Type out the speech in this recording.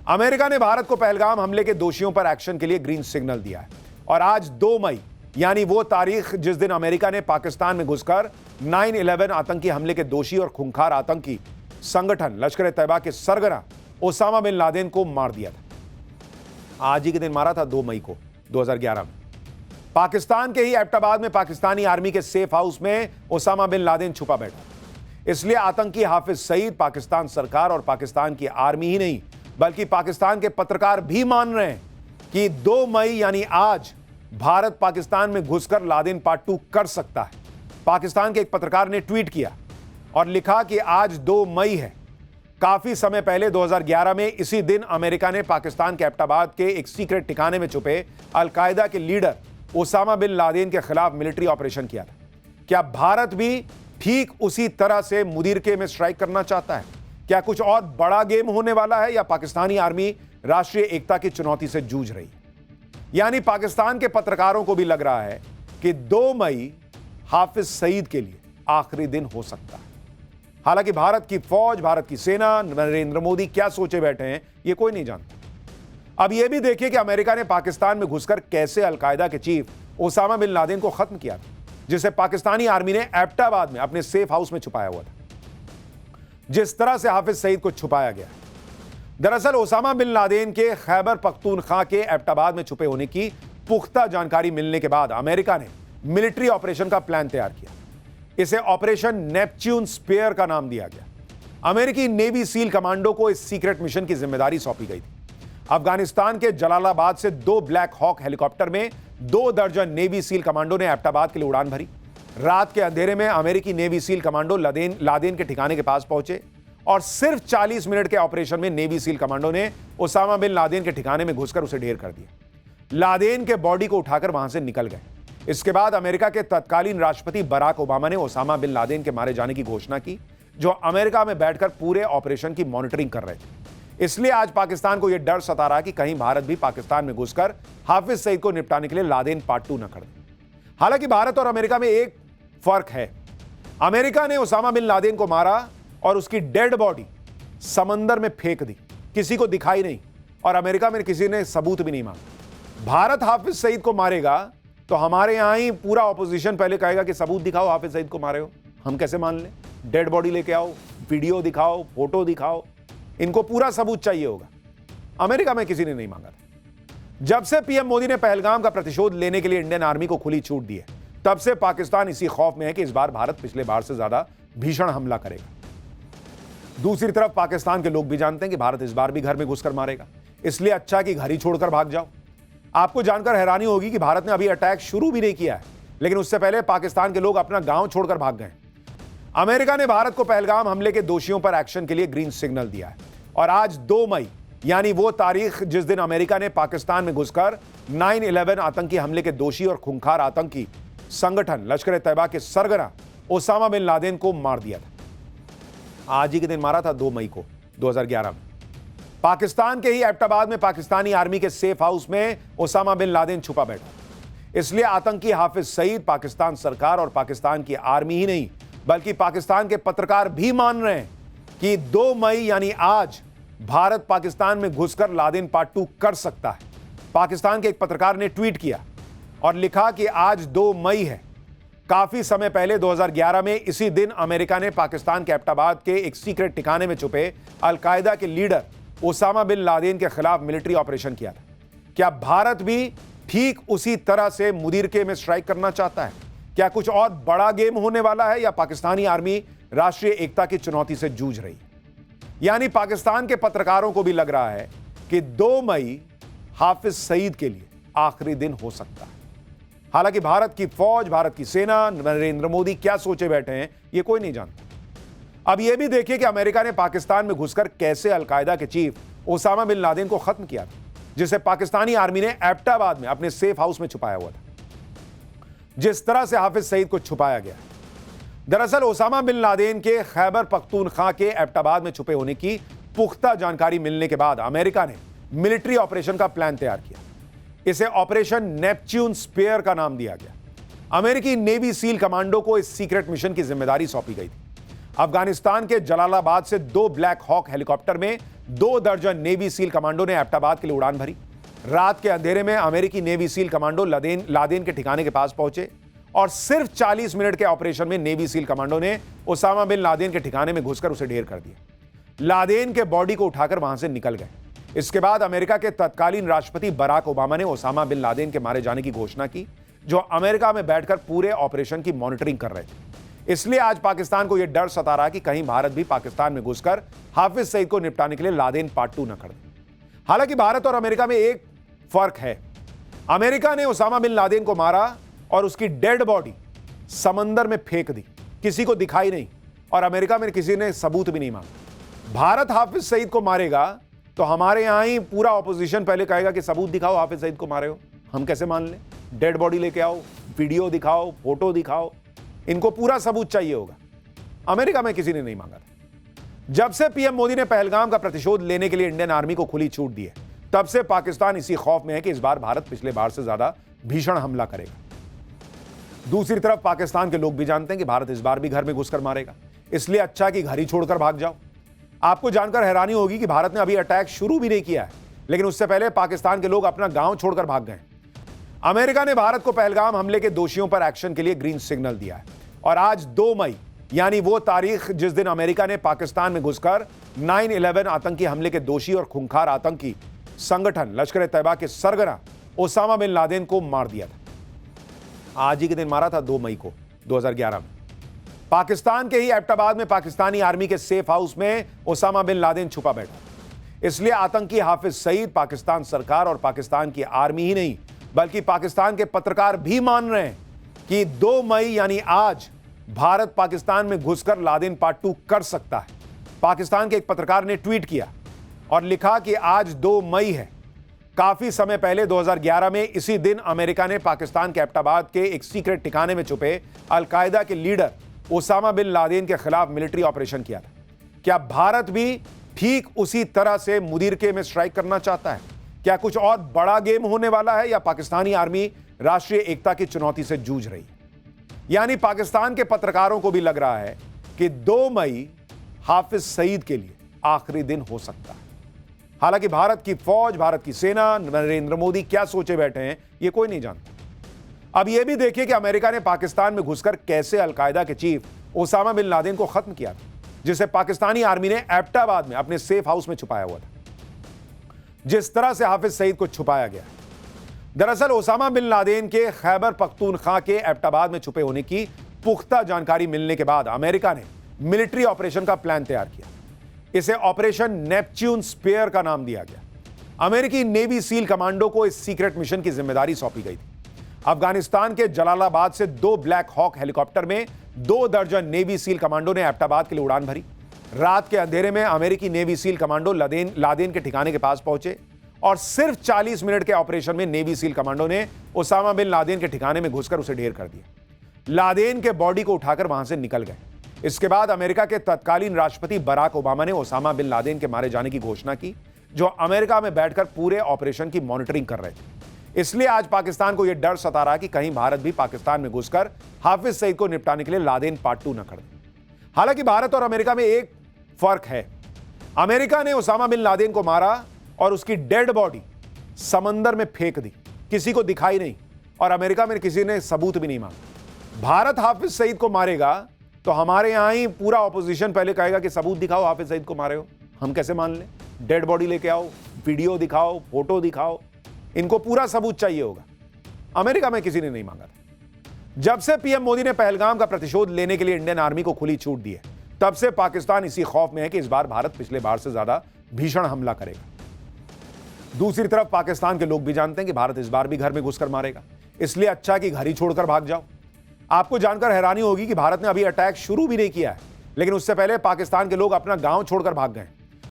America ने भारत को पहलगाम हमले के दोषियों पर एक्शन के लिए ग्रीन सिग्नल दिया है और आज 2 मई यानी वो तारीख जिस दिन अमेरिका ने पाकिस्तान में घुसकर 9/11 आतंकी हमले के दोषी और खूंखार आतंकी संगठन लश्कर-ए-तैयबा के सरगना ओसामा बिन लादेन को मार दिया था। आज ही के दिन मारा था 2 मई को 2011 में। पाकिस्तान के ही एबटाबाद में पाकिस्तानी आर्मी के सेफ हाउस में ओसामा बिन लादेन छुपा बैठा, इसलिए आतंकी हाफिज सईद पाकिस्तान सरकार और पाकिस्तान की आर्मी ही नहीं बल्कि पाकिस्तान के पत्रकार भी मान रहे हैं कि 2 मई यानी आज भारत पाकिस्तान में घुसकर लादेन पार्ट 2 कर सकता है। पाकिस्तान के एक पत्रकार ने ट्वीट किया और लिखा कि आज 2 मई है। काफी समय पहले 2011 में इसी दिन अमेरिका ने पाकिस्तान के एबटाबाद के एक सीक्रेट ठिकाने में छुपे अल-कायदा के लीडर ओसामा बिन लादेन के खिलाफ मिलिट्री ऑपरेशन किया था। क्या भारत भी ठीक उसी तरह से मुदीरके में स्ट्राइक करना चाहता है? क्या कुछ और बड़ा गेम होने वाला है या पाकिस्तानी आर्मी राष्ट्रीय एकता की चुनौती से जूझ रही है? यानी पाकिस्तान के पत्रकारों को भी लग रहा है कि 2 मई हाफिज सईद के लिए आखिरी दिन हो सकता है। हालांकि भारत की फौज, भारत की सेना, नरेंद्र मोदी क्या सोचे बैठे हैं ये कोई नहीं जानता। अब यह भी देखिए कि अमेरिका ने पाकिस्तान में घुसकर कैसे अल-कायदा के चीफ ओसामा बिन लादेन को खत्म किया था, जिसे पाकिस्तानी आर्मी ने एबटाबाद में अपने सेफ हाउस में छुपाया हुआ था। जिस तरह से हाफिज सईद को छुपाया गया, दरअसल ओसामा बिन लादेन के खैबर पख्तूनख्वा के एबटाबाद में छुपे होने की पुख्ता जानकारी मिलने के बाद अमेरिका ने मिलिट्री ऑपरेशन का प्लान तैयार किया। इसे ऑपरेशन नेपच्यून स्पेयर का नाम दिया गया। अमेरिकी नेवी सील कमांडो को इस सीक्रेट मिशन की जिम्मेदारी सौंपी गई थी। अफगानिस्तान के जलालाबाद से 2 ब्लैक हॉक हेलीकॉप्टर में 2 दर्जन नेवी सील कमांडो ने एबटाबाद के लिए उड़ान भरी। रात के अंधेरे में अमेरिकी नेवी सील कमांडो लादेन के ठिकाने के पास पहुंचे और सिर्फ 40 मिनट के ऑपरेशन में नेवी सील कमांडो ने ओसामा बिन लादेन के ठिकाने में घुसकर उसे ढेर कर दिया। लादेन के बॉडी को उठाकर वहां से निकल गए। इसके बाद अमेरिका के तत्कालीन राष्ट्रपति बराक ओबामा ने ओसामा बिन लादेन के मारे जाने की घोषणा की, जो अमेरिका में बैठकर पूरे ऑपरेशन की मॉनिटरिंग कर रहे थे। इसलिए आज पाकिस्तान को यह डर सता रहा कि कहीं भारत भी पाकिस्तान में घुसकर हाफिज सईद को निपटाने के लिए लादेन पार्ट 2 न कर दे। हालांकि भारत और अमेरिका में एक फर्क है। अमेरिका ने ओसामा बिन लादेन को मारा और उसकी डेड बॉडी समंदर में फेंक दी, किसी को दिखाई नहीं और अमेरिका में किसी ने सबूत भी नहीं मांगा। भारत हाफिज सईद को मारेगा तो हमारे यहां ही पूरा ऑपोजिशन पहले कहेगा कि सबूत दिखाओ, हाफिज सईद को मारे हो। हम कैसे मान लें? डेड बॉडी लेके आओ, वीडियो दिखाओ, फोटो दिखाओ, इनको पूरा सबूत चाहिए होगा। अमेरिका में किसी ने नहीं मांगा था। जब से पीएम मोदी ने पहलगाम का प्रतिशोध लेने के लिए इंडियन आर्मी को खुली छूट दी है, तब से पाकिस्तान इसी खौफ में है कि इस बार भारत पिछले बार से ज्यादा भीषण हमला करेगा। दूसरी तरफ पाकिस्तान के लोग भी जानते हैं कि भारत इस बार भी घर में घुसकर मारेगा, इसलिए अच्छा कि घर ही छोड़कर भाग जाओ। आपको जानकर हैरानी होगी कि भारत ने अभी अटैक शुरू भी नहीं किया है, लेकिन उससे पहले पाकिस्तान के लोग अपना गांव छोड़कर भाग गए। अमेरिका ने भारत को पहलगाम हमले के दोषियों पर एक्शन के लिए ग्रीन सिग्नल दिया है और आज 2 मई यानी वो तारीख जिस दिन अमेरिका ने पाकिस्तान में घुसकर 9/11 आतंकी हमले के दोषी और खूंखार आतंकी संगठन लश्कर-ए-तैयबा के सरगना ओसामा बिन लादेन को मार दिया था। आज ही के दिन मारा था 2 मई को 2011 में। पाकिस्तान के ही एबटाबाद में पाकिस्तानी आर्मी के सेफ हाउस में ओसामा बिन लादेन छुपा बैठा, इसलिए आतंकी हाफिज सईद पाकिस्तान सरकार और पाकिस्तान की आर्मी ही नहीं बल्कि पाकिस्तान के पत्रकार भी मान रहे हैं कि 2 मई यानी आज भारत पाकिस्तान में घुसकर लादेन पार्ट 2 कर सकता है। पाकिस्तान के एक पत्रकार ने ट्वीट किया और लिखा कि आज 2 मई है। काफी समय पहले 2011 में इसी दिन अमेरिका ने पाकिस्तान के एबटाबाद के एक सीक्रेट ठिकाने में छुपे अल-कायदा के लीडर ओसामा बिन लादेन के खिलाफ मिलिट्री ऑपरेशन किया था। क्या भारत भी ठीक उसी तरह से मुदीरके में स्ट्राइक करना चाहता है? क्या कुछ और बड़ा गेम होने वाला है या पाकिस्तानी आर्मी राष्ट्रीय एकता की चुनौती से जूझ रही है? यानी पाकिस्तान के पत्रकारों को भी लग रहा है कि 2 मई हाफिज सईद के लिए आखिरी दिन हो सकता है। हालांकि भारत की फौज, भारत की सेना, नरेंद्र मोदी क्या सोचे बैठे हैं ये कोई नहीं जानता। अब यह भी देखिए कि अमेरिका ने पाकिस्तान में घुसकर कैसे अल-कायदा के चीफ ओसामा बिन लादेन को खत्म किया था, जिसे पाकिस्तानी आर्मी ने एबटाबाद में अपने सेफ हाउस में छुपाया हुआ था। जिस तरह से हाफिज सईद को छुपाया गया, दरअसल ओसामा बिन लादेन के खैबर पख्तूनख्वा के एबटाबाद में छुपे होने की पुख्ता जानकारी मिलने के बाद अमेरिका ने मिलिट्री ऑपरेशन का प्लान तैयार किया। इसे ऑपरेशन नेपच्यून स्पेयर का नाम दिया गया। अमेरिकी नेवी सील कमांडो को इस सीक्रेट मिशन की जिम्मेदारी सौंपी गई थी। अफगानिस्तान के जलालाबाद से 2 ब्लैक हॉक हेलीकॉप्टर में 2 दर्जन नेवी सील कमांडो ने एबटाबाद के लिए उड़ान भरी। रात के अंधेरे में अमेरिकी नेवी सील कमांडो लादेन के ठिकाने के पास पहुंचे और सिर्फ 40 मिनट के ऑपरेशन में नेवी सील कमांडो ने ओसामा बिन लादेन के ठिकाने में घुसकर उसे ढेर कर दिया। लादेन के बॉडी को उठाकर वहां से निकल गए। इसके बाद अमेरिका के तत्कालीन राष्ट्रपति बराक ओबामा ने ओसामा बिन लादेन के मारे जाने की घोषणा की, जो अमेरिका में बैठकर पूरे ऑपरेशन की मॉनिटरिंग कर रहे थे। इसलिए आज पाकिस्तान को यह डर सता रहा कि कहीं भारत भी पाकिस्तान में घुसकर हाफिज सईद को निपटाने के लिए लादेन पार्ट 2 न कर दे। हालांकि भारत और अमेरिका में एक फर्क है। अमेरिका ने ओसामा बिन लादेन को मारा और उसकी डेड बॉडी समंदर में फेंक दी, किसी को दिखाई नहीं, और अमेरिका में किसी ने सबूत भी नहीं मांगा। भारत हाफिज सईद को मारेगा तो हमारे यहां ही पूरा ऑपोजिशन पहले कहेगा कि सबूत दिखाओ, हाफिज सईद को मारे हो। हम कैसे मान लें? डेड बॉडी लेके आओ, वीडियो दिखाओ, फोटो दिखाओ, इनको पूरा सबूत चाहिए होगा। अमेरिका में किसी ने नहीं मांगा था। जब से पीएम मोदी ने पहलगाम का प्रतिशोध लेने के लिए इंडियन आर्मी को खुली छूट दी है, तब से पाकिस्तान इसी खौफ में है कि इस बार भारत पिछले बार से ज्यादा भीषण हमला करेगा। दूसरी तरफ पाकिस्तान के लोग भी जानते हैं कि भारत इस बार भी घर में घुसकर मारेगा, इसलिए अच्छा कि घर ही छोड़कर भाग जाओ। आपको जानकर हैरानी होगी कि भारत ने अभी अटैक शुरू भी नहीं किया है, लेकिन उससे पहले पाकिस्तान के लोग अपना गांव छोड़कर भाग गए। अमेरिका ने भारत को पहलगाम हमले के दोषियों पर एक्शन के लिए ग्रीन सिग्नल दिया है और आज 2 मई यानी वो तारीख जिस दिन अमेरिका ने पाकिस्तान में घुसकर 9/11 आतंकी हमले के दोषी और खूंखार आतंकी संगठन लश्कर-ए-तैयबा के सरगना ओसामा बिन लादेन को मार दिया था। आज ही के दिन मारा था 2 मई को 2011 में। पाकिस्तान के ही एबटाबाद में पाकिस्तानी आर्मी के सेफ हाउस में ओसामा बिन लादेन छुपा बैठा। इसलिए आतंकी हाफिज सईद पाकिस्तान सरकार और पाकिस्तान की आर्मी ही नहीं बल्कि पाकिस्तान के पत्रकार भी मान रहे हैं कि 2 मई यानी आज भारत पाकिस्तान में घुसकर लादेन पार्ट 2 कर सकता है। पाकिस्तान के एक पत्रकार ने ट्वीट किया और लिखा कि आज 2 मई है। काफी समय पहले 2011 में इसी दिन अमेरिका ने पाकिस्तान के एबटाबाद के एक सीक्रेट ठिकाने में छुपे अलकायदा के लीडर ओसामा बिन लादेन के खिलाफ मिलिट्री ऑपरेशन किया था। क्या भारत भी ठीक उसी तरह से मुदीरके में स्ट्राइक करना चाहता है? क्या कुछ और बड़ा गेम होने वाला है या पाकिस्तानी आर्मी राष्ट्रीय एकता की चुनौती से जूझ रही है? यानी पाकिस्तान के पत्रकारों को भी लग रहा है कि 2 मई हाफिज सईद के लिए आखिरी दिन हो सकता है। हालांकि भारत की फौज, भारत की सेना, नरेंद्र मोदी क्या सोचे बैठे हैं, यह कोई नहीं जानता। अब यह भी देखिए कि अमेरिका ने पाकिस्तान में घुसकर कैसे अलकायदा के चीफ ओसामा बिन लादेन को खत्म किया था, जिसे पाकिस्तानी आर्मी ने एबटाबाद में अपने सेफ हाउस में छुपाया हुआ था। जिस तरह से हाफिज सईद को छुपाया गया, दरअसल ओसामा बिन लादेन के खैबर पख्तूनख्वा के एबटाबाद में छुपे होने की पुख्ता जानकारी मिलने के बाद अमेरिका ने मिलिट्री ऑपरेशन का प्लान तैयार किया। इसे ऑपरेशन नेपच्यून स्पेयर का नाम दिया गया। अमेरिकी नेवी सील कमांडो को इस सीक्रेट मिशन की जिम्मेदारी सौंपी गई थी। अफगानिस्तान के जलालाबाद से 2 ब्लैक हॉक हेलीकॉप्टर में 2 दर्जन नेवी सील कमांडो ने एबटाबाद के लिए उड़ान भरी। रात के अंधेरे में अमेरिकी नेवी सील कमांडो लादेन के ठिकाने के पास पहुंचे और सिर्फ 40 मिनट के ऑपरेशन में नेवी सील कमांडो ने ओसामा बिन लादेन के ठिकाने में घुसकर उसे ढेर कर दिया। लादेन के बॉडी को उठाकर वहां से निकल गए। इसके बाद अमेरिका के तत्कालीन राष्ट्रपति बराक ओबामा ने ओसामा बिन लादेन के मारे जाने की घोषणा की, जो अमेरिका में बैठकर पूरे ऑपरेशन की मॉनिटरिंग कर रहे थे। इसलिए आज पाकिस्तान को यह डर सता रहा कि कहीं भारत भी पाकिस्तान में घुसकर हाफिज सईद को निपटाने के लिए लादेन पार्ट 2 न कर दे। हालांकि भारत और अमेरिका में एक फर्क है। अमेरिका ने ओसामा बिन लादेन को मारा और उसकी डेड बॉडी समंदर में फेंक दी, किसी को दिखाई नहीं, और अमेरिका में किसी ने सबूत भी नहीं मांगा। भारत हाफिज सईद को मारेगा तो हमारे यहां ही पूरा ऑपोजिशन पहले कहेगा कि सबूत दिखाओ, हाफिज सईद को मारे हो। हम कैसे मान लें? डेड बॉडी लेके आओ, वीडियो दिखाओ, फोटो दिखाओ, इनको पूरा सबूत चाहिए होगा। अमेरिका में किसी ने नहीं मांगा था। जब से पीएम मोदी ने पहलगाम का प्रतिशोध लेने के लिए इंडियन आर्मी को खुली छूट दी है, तब से पाकिस्तान इसी खौफ में है कि इस बार भारत पिछले बार से ज्यादा भीषण हमला करेगा। दूसरी तरफ पाकिस्तान के लोग भी जानते हैं कि भारत इस बार भी घर में घुसकर मारेगा, इसलिए अच्छा कि घर ही छोड़कर भाग जाओ। आपको जानकर हैरानी होगी कि भारत ने अभी अटैक शुरू भी नहीं किया है, लेकिन उससे पहले पाकिस्तान के लोग अपना गांव छोड़कर भाग गए।